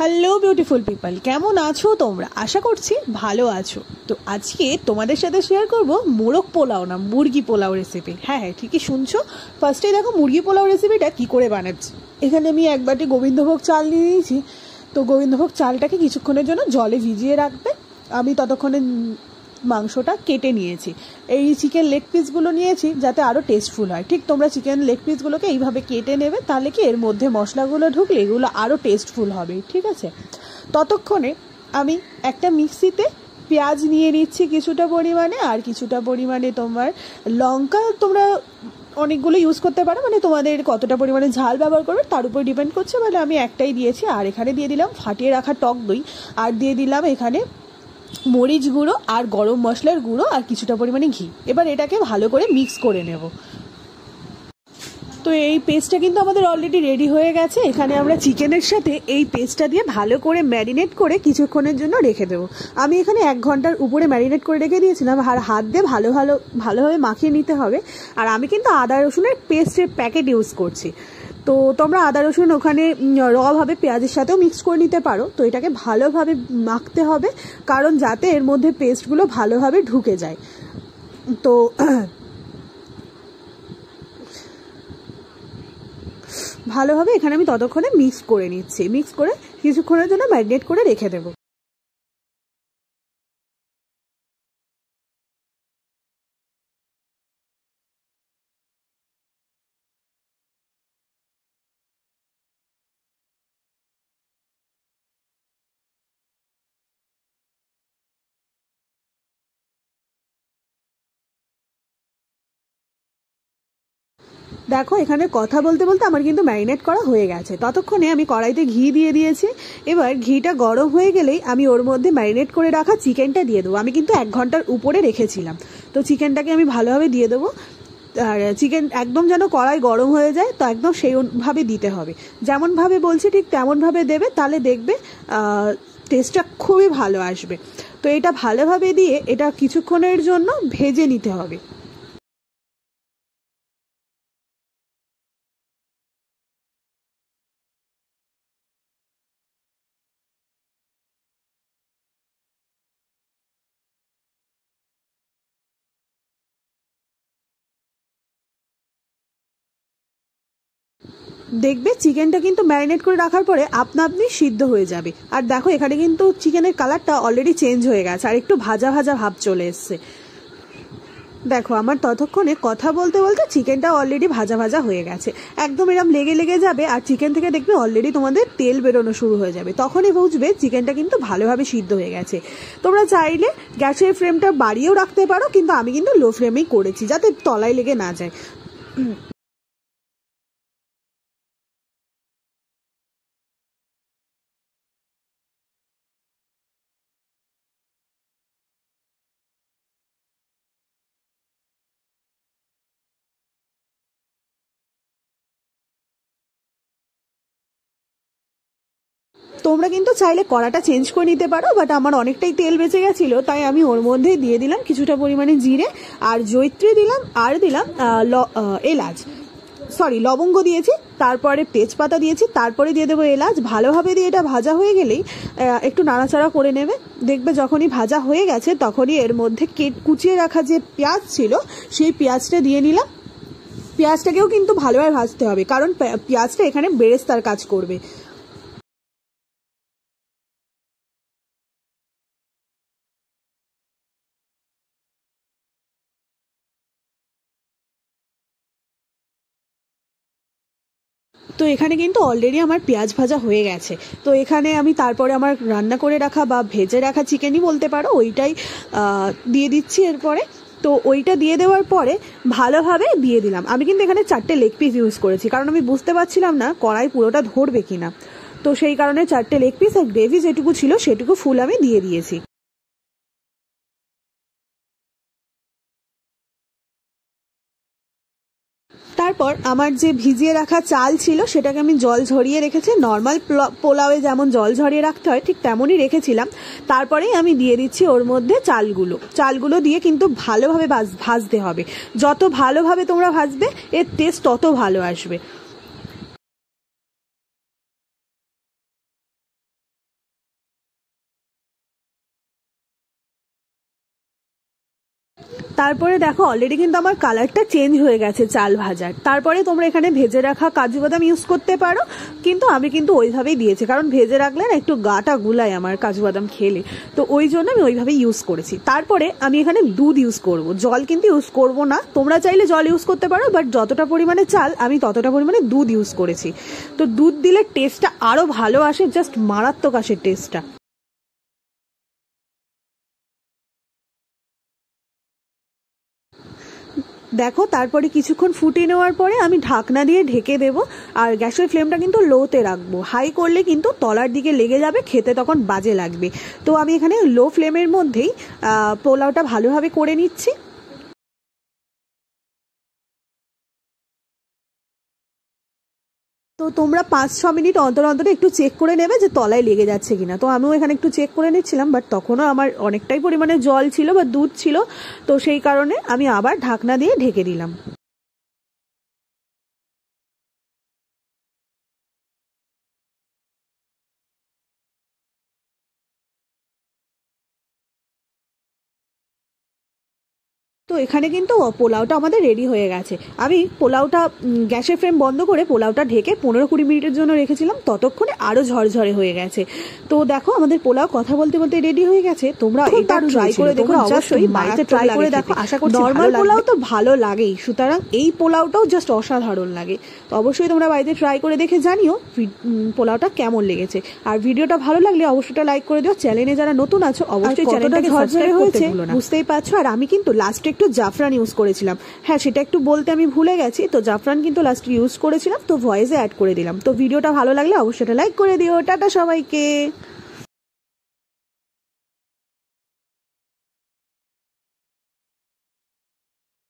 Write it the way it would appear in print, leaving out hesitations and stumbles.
Hello beautiful people, কেমন আছো তোমরা? আশা করছি ভালো আছো। তো আজকে তোমাদের সাথে শেয়ার করব মোরগ পোলাও না মুরগি পোলাও রেসিপি। হ্যাঁ, ঠিকই শুনছো। ফার্স্টে দেখো মুরগি পোলাও রেসিপিটা কি করে বানাচ্ছি। এখানে আমি এক বাটি গোবিন্দভোগ চাল নিয়ে নিয়েছি। তো গোবিন্দভোগ চালটাকে কিছুক্ষণের জন্য জলে ভিজিয়ে রাখবে। আমি ততক্ষণে মাংসটা কেটে নিয়েছি। এই চিকেন লেগ পিসগুলো নিয়েছি যাতে আরও টেস্টফুল হয়। ঠিক তোমরা চিকেন লেগ পিসগুলোকে এইভাবে কেটে নেবে, তাহলে কি এর মধ্যে মশলাগুলো ঢুকলে এগুলো আরও টেস্টফুল হবে। ঠিক আছে, ততক্ষণে আমি একটা মিক্সিতে পেঁয়াজ নিয়ে নিচ্ছি কিছুটা পরিমাণে, আর কিছুটা পরিমাণে তোমার লঙ্কা তোমরা অনেকগুলো ইউজ করতে পারো, মানে তোমাদের কতটা পরিমাণে ঝাল ব্যবহার করবে তার উপর ডিপেন্ড করছে। মানে আমি একটাই দিয়েছি। আর এখানে দিয়ে দিলাম ফাটিয়ে রাখা টক দই, আর দিয়ে দিলাম এখানে মরিচ গুঁড়ো আর গরম মশলার গুঁড়ো আর কিছুটা পরিমাণে ঘি। এবার এটাকে ভালো করে মিক্স করে নেব। তো এই পেস্টটা কিন্তু আমাদের অলরেডি রেডি হয়ে গেছে। এখানে আমরা চিকেনের সাথে এই পেস্টটা দিয়ে ভালো করে ম্যারিনেট করে কিছুক্ষণের জন্য রেখে দেবো। আমি এখানে 1 ঘন্টার উপরে ম্যারিনেট করে রেখে দিয়েছিলাম। আর হাত দিয়ে ভালোভাবে মাখিয়ে নিতে হবে। আর আমি কিন্তু আদা রসুনের পেস্টের প্যাকেট ইউজ করছি। তো তোমরা আদা রসুন ওখানে রভাবে পেঁয়াজের সাথেও মিক্স করে নিতে পারো। তো এটাকে ভালোভাবে মাখতে হবে, কারণ যাতে এর মধ্যে পেস্টগুলো ভালোভাবে ঢুকে যায়। তো ভালোভাবে এখানে আমি ততক্ষণে মিক্স করে নিচ্ছি। মিক্স করে কিছুক্ষণের জন্য ম্যারিনেট করে রেখে দেবো। দেখো, এখানে কথা বলতে বলতে আমার কিন্তু ম্যারিনেট করা হয়ে গেছে। ততক্ষণে আমি কড়াইতে ঘি দিয়ে দিয়েছি। এবার ঘিটা গরম হয়ে গেলেই আমি ওর মধ্যে ম্যারিনেট করে রাখা চিকেনটা দিয়ে দেবো। আমি কিন্তু 1 ঘন্টার উপরে রেখেছিলাম। তো চিকেনটাকে আমি ভালোভাবে দিয়ে দেবো। আর চিকেন একদম যেন কড়াই গরম হয়ে যায়, তো একদম সেইভাবে দিতে হবে। যেমনভাবে বলছি ঠিক তেমনভাবে দেবে, তাহলে দেখবে টেস্টটা খুবই ভালো আসবে। তো এটা ভালোভাবে দিয়ে এটা কিছুক্ষণের জন্য ভেজে নিতে হবে। দেখবে চিকেনটা কিন্তু ম্যারিনেট করে রাখার পরে আপনা আপনি সিদ্ধ হয়ে যাবে। আর দেখো, এখানে কিন্তু চিকেনের কালারটা অলরেডি চেঞ্জ হয়ে গেছে, আর একটু ভাজা ভাজা ভাব চলে এসছে। দেখো, আমার ততক্ষণে কথা বলতে বলতে চিকেনটা অলরেডি ভাজা ভাজা হয়ে গেছে। একদম এরম লেগে লেগে যাবে, আর চিকেন থেকে দেখবে অলরেডি তোমাদের তেল বেরোনো শুরু হয়ে যাবে। তখনই বুঝবে চিকেনটা কিন্তু ভালোভাবে সিদ্ধ হয়ে গেছে। তোমরা চাইলে গ্যাসের ফ্লেমটা বাড়িয়েও রাখতে পারো, কিন্তু আমি কিন্তু লো ফ্লেমেই করেছি যাতে তলায় লেগে না যায়। তোমরা কিন্তু চাইলে কড়াটা চেঞ্জ করে নিতে পারো, বাট আমার অনেকটাই তেল বেঁচে গেছিলো, তাই আমি ওর মধ্যেই দিয়ে দিলাম কিছুটা পরিমাণে জিরে আর জয়িত্রী দিলাম, আর দিলাম লবঙ্গ দিয়েছি, তারপরে তেজপাতা দিয়েছি, তারপরে দিয়ে দেবো এলাচ। ভালোভাবে দিয়ে এটা ভাজা হয়ে গেলেই একটু নাড়াচাড়া করে নেবে। দেখবে যখনই ভাজা হয়ে গেছে তখনই এর মধ্যে কুচিয়ে রাখা যে পেঁয়াজ ছিল সেই পেঁয়াজটা দিয়ে নিলাম। পেঁয়াজটাকেও কিন্তু ভালোভাবে ভাজতে হবে, কারণ পেঁয়াজটা এখানে বেরেস্তার কাজ করবে। তো এখানে কিন্তু অলরেডি আমার পেঁয়াজ ভাজা হয়ে গেছে। তো এখানে আমি তারপরে আমার রান্না করে রাখা বা ভেজে রাখা চিকেনই বলতে পারো, ওইটাই দিয়ে দিচ্ছি এরপরে। তো ওইটা দিয়ে দেওয়ার পরে ভালোভাবে দিয়ে দিলাম। আমি কিন্তু এখানে 4টে লেগ পিস ইউজ করেছি, কারণ আমি বুঝতে পারছিলাম না কড়াই পুরোটা ধরবে কিনা। তো সেই কারণে 4টে লেগ পিস আর গ্রেভি যেটুকু ছিল সেটুকু ফুল আমি দিয়ে দিয়েছি। তারপর আমার যে ভিজিয়ে রাখা চাল ছিল সেটাকে আমি জল ঝরিয়ে রেখেছি। নর্মাল পোলাওয়ে যেমন জল ঝরিয়ে রাখতে হয় ঠিক তেমনই রেখেছিলাম। তারপরেই আমি দিয়ে দিচ্ছি ওর মধ্যে চালগুলো দিয়ে কিন্তু ভালোভাবে ভাজতে হবে। যত ভালোভাবে তোমরা ভাজবে এর টেস্ট তত ভালো আসবে। তারপরে দেখো অলরেডি কিন্তু আমার কালারটা চেঞ্জ হয়ে গেছে চাল ভাজার। তারপরে তোমরা এখানে ভেজে রাখা কাজু বাদাম ইউজ করতে পারো, কিন্তু আমি কিন্তু ওইভাবেই দিয়েছি, কারণ ভেজে রাখলে না একটু গাটা গুলায় আমার কাজু বাদাম খেলে, তো ওই জন্য আমি ওইভাবেই ইউজ করেছি। তারপরে আমি এখানে দুধ ইউজ করব, জল কিন্তু ইউজ করব না। তোমরা চাইলে জল ইউজ করতে পারো, বাট যতটা পরিমাণে চাল আমি ততটা পরিমাণে দুধ ইউজ করেছি। তো দুধ দিলে টেস্টটা আরও ভালো আসে, জাস্ট মারাত্মক আসে টেস্টটা। দেখো তারপরে কিছুক্ষণ ফুটিয়ে নেওয়ার পরে আমি ঢাকনা দিয়ে ঢেকে দেবো, আর গ্যাসের ফ্লেমটা কিন্তু লোতে রাখবো। হাই করলে কিন্তু তলার দিকে লেগে যাবে, খেতে তখন বাজে লাগবে। তো আমি এখানে লো ফ্লেমের মধ্যেই পোলাওটা ভালোভাবে করে নিচ্ছি। তো তোমরা 5-6 মিনিট অন্তর অন্তর একটু চেক করে নেবে যে তলায় লেগে যাচ্ছে কিনা। তো আমিও এখানে একটু চেক করে নিচ্ছিলাম, বাট তখনও আমার অনেকটাই পরিমাণে জল ছিল বা দুধ ছিল, তো সেই কারণে আমি আবার ঢাকনা দিয়ে ঢেকে দিলাম। তো এখানে কিন্তু পোলাওটা আমাদের রেডি হয়ে গেছে। আমি পোলাওটা গ্যাসের ফ্লেম বন্ধ করে পোলাওটা ঢেকে 15-20 মিনিটের জন্য রেখেছিলাম, ততক্ষণে আরও ঝরঝরে হয়ে গেছে। তো দেখো আমাদের পোলাও কথা বলতে বলতে রেডি হয়ে গেছে। তোমরা এটা ট্রাই করে দেখো, অবশ্যই বাড়িতে ট্রাই করে দেখো। আশা করছি নরমাল পোলাও তো ভালো লাগেই, সুতরাং এই পোলাওটাও জাস্ট অসাধারণ লাগে। তো অবশ্যই তোমরা বাড়িতে ট্রাই করে দেখে জানিও পোলাওটা কেমন লেগেছে। আর ভিডিওটা ভালো লাগলে অবশ্যই লাইক করে দিও। চ্যানেলে যারা নতুন আছো অবশ্যই চ্যানেলটাকে সাবস্ক্রাইব করতে ভুলো না। বুঝতেই পারছো। আর আমি কিন্তু লাস্টে একটু জাফরান ইউজ করেছিলাম, হ্যাঁ সেটা একটু বলতে আমি ভুলে গেছি। তো জাফরান কিন্তু লাস্টে ইউজ করেছিলাম, তো ভয়েসে অ্যাড করে দিলাম। তো ভিডিওটা ভালো লাগলে অবশ্যই লাইক করে দিও। টাটা সবাইকে।